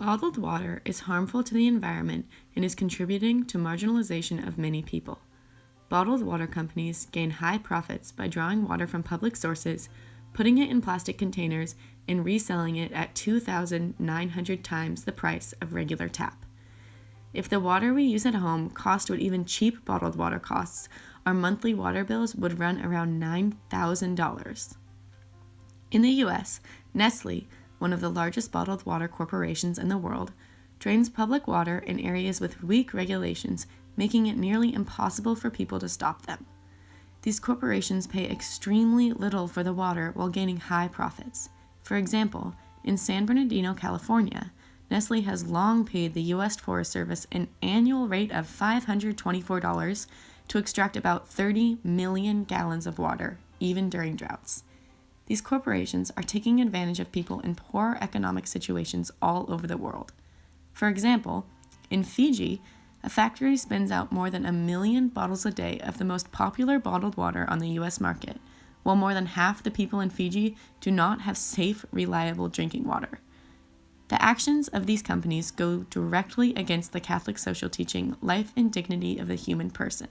Bottled water is harmful to the environment and is contributing to marginalization of many people. Bottled water companies gain high profits by drawing water from public sources, putting it in plastic containers, and reselling it at 2,900 times the price of regular tap. If the water we use at home cost what even cheap bottled water costs, our monthly water bills would run around $9,000. In the U.S., Nestle, one of the largest bottled water corporations in the world, drains public water in areas with weak regulations, making it nearly impossible for people to stop them. These corporations pay extremely little for the water while gaining high profits. For example, in San Bernardino, California, Nestle has long paid the U.S. Forest Service an annual rate of $524 to extract about 30 million gallons of water, even during droughts. These corporations are taking advantage of people in poor economic situations all over the world. For example, in Fiji, a factory spins out more than 1 million bottles a day of the most popular bottled water on the U.S. market, while more than half the people in Fiji do not have safe, reliable drinking water. The actions of these companies go directly against the Catholic social teaching, life and dignity of the human person.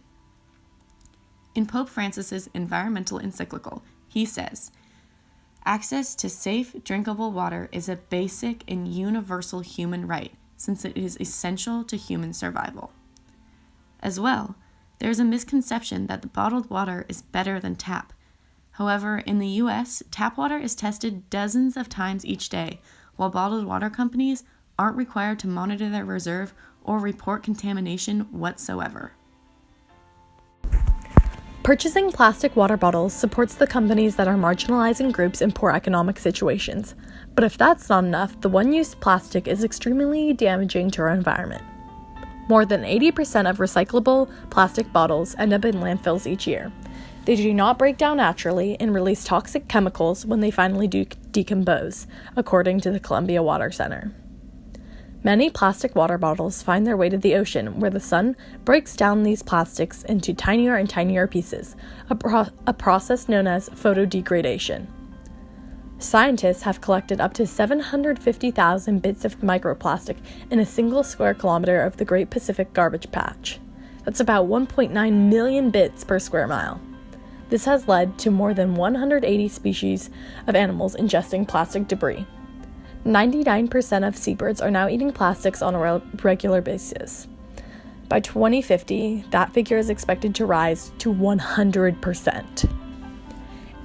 In Pope Francis's environmental encyclical, he says, "Access to safe, drinkable water is a basic and universal human right, since it is essential to human survival." As well, there is a misconception that the bottled water is better than tap. However, in the U.S., tap water is tested dozens of times each day, while bottled water companies aren't required to monitor their reserve or report contamination whatsoever. Purchasing plastic water bottles supports the companies that are marginalizing groups in poor economic situations. But if that's not enough, the one-use plastic is extremely damaging to our environment. More than 80% of recyclable plastic bottles end up in landfills each year. They do not break down naturally and release toxic chemicals when they finally do decompose, according to the Columbia Water Center. Many plastic water bottles find their way to the ocean, where the sun breaks down these plastics into tinier and tinier pieces, a process known as photodegradation. Scientists have collected up to 750,000 bits of microplastic in a single square kilometer of the Great Pacific Garbage Patch. That's about 1.9 million bits per square mile. This has led to more than 180 species of animals ingesting plastic debris. 99% of seabirds are now eating plastics on a regular basis. By 2050, that figure is expected to rise to 100%.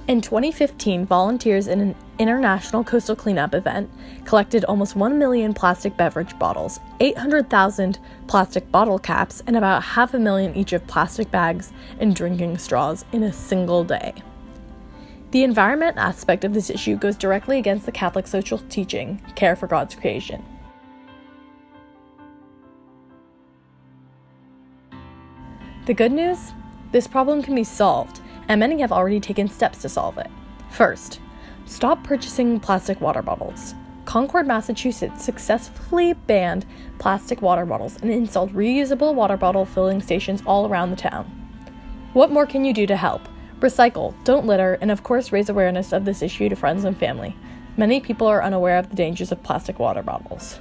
In 2015, volunteers in an international coastal cleanup event collected almost 1 million plastic beverage bottles, 800,000 plastic bottle caps, and about 500,000 each of plastic bags and drinking straws in a single day. The environment aspect of this issue goes directly against the Catholic social teaching, care for God's creation. The good news? This problem can be solved, and many have already taken steps to solve it. First, stop purchasing plastic water bottles. Concord, Massachusetts successfully banned plastic water bottles and installed reusable water bottle filling stations all around the town. What more can you do to help? Recycle, don't litter, and of course raise awareness of this issue to friends and family. Many people are unaware of the dangers of plastic water bottles.